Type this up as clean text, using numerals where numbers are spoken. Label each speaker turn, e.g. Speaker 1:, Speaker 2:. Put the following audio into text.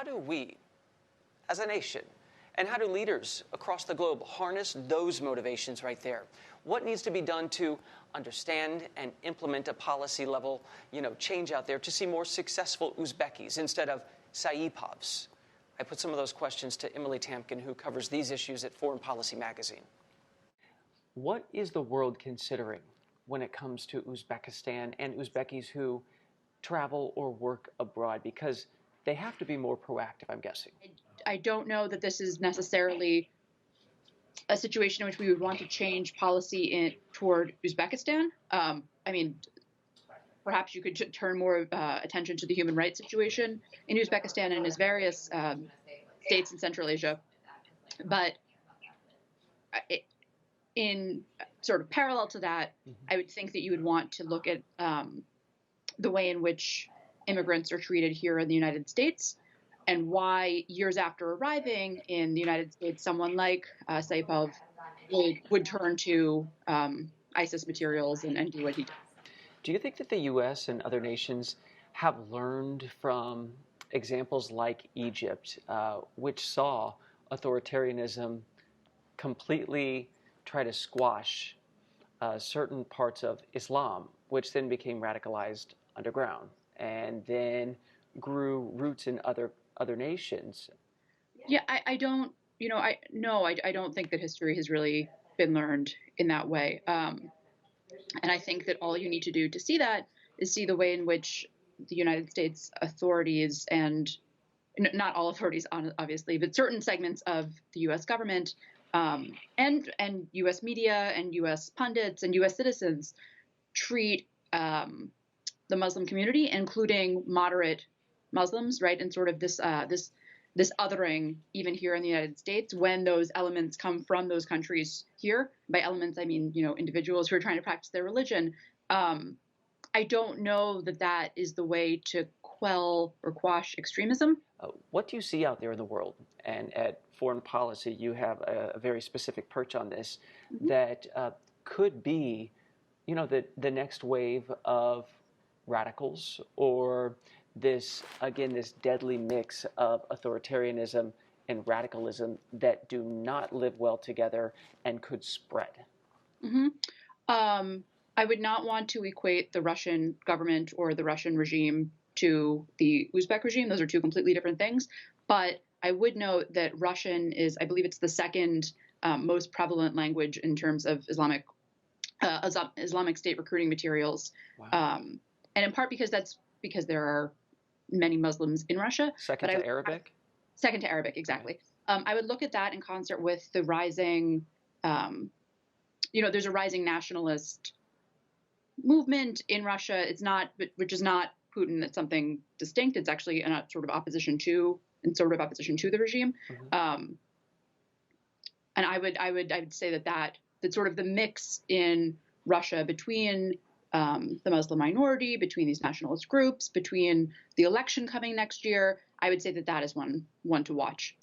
Speaker 1: how do we, as a nation, and how do leaders across the globe harness those motivations right there? What needs to be done to understand and implement a policy level, change out there to see more successful Uzbekis instead of Saipovs? I put some of those questions to Emily Tamkin, who covers these issues at Foreign Policy Magazine. What is the world considering when it comes to Uzbekistan and Uzbekis who travel or work abroad? Because they have to be more proactive, I'm guessing.
Speaker 2: I don't know that this is necessarily a situation in which we would want to change policy toward Uzbekistan. Perhaps you could turn more attention to the human rights situation in Uzbekistan and its various states in Central Asia. But in sort of parallel to that, I would think that you would want to look at the way in which immigrants are treated here in the United States, and why years after arriving in the United States, someone like Saipov would turn to ISIS materials and do what he does.
Speaker 1: Do you think that the U.S. and other nations have learned from examples like Egypt, which saw authoritarianism completely try to squash certain parts of Islam, which then became radicalized underground and then grew roots in other nations?
Speaker 2: Yeah, I don't think that history has really been learned in that way. And I think that all you need to do to see that is see the way in which the United States authorities, and not all authorities, obviously, but certain segments of the U.S. government and U.S. media and U.S. pundits and U.S. citizens treat the Muslim community, including moderate Muslims, right, and sort of this othering even here in the United States when those elements come from those countries here. By elements, I mean, individuals who are trying to practice their religion. I don't know that that is the way to quell or quash extremism.
Speaker 1: What do you see out there in the world? And at Foreign Policy, you have a very specific perch on this that could be, the next wave of radicals, or this deadly mix of authoritarianism and radicalism that do not live well together and could spread?
Speaker 2: I would not want to equate the Russian government or the Russian regime to the Uzbek regime. Those are two completely different things. But I would note that Russian is, I believe it's the second most prevalent language in terms of Islamic State recruiting materials.
Speaker 1: Wow.
Speaker 2: And in part because because there are many Muslims in Russia.
Speaker 1: Second to Arabic?
Speaker 2: Second to Arabic, exactly. Okay. I would look at that in concert with the rising, there's a rising nationalist movement in Russia. Which is not Putin. It's something distinct. It's actually a sort of opposition to the regime. And I would say that sort of the mix in Russia between the Muslim minority, between these nationalist groups, between the election coming next year, I would say that is one to watch.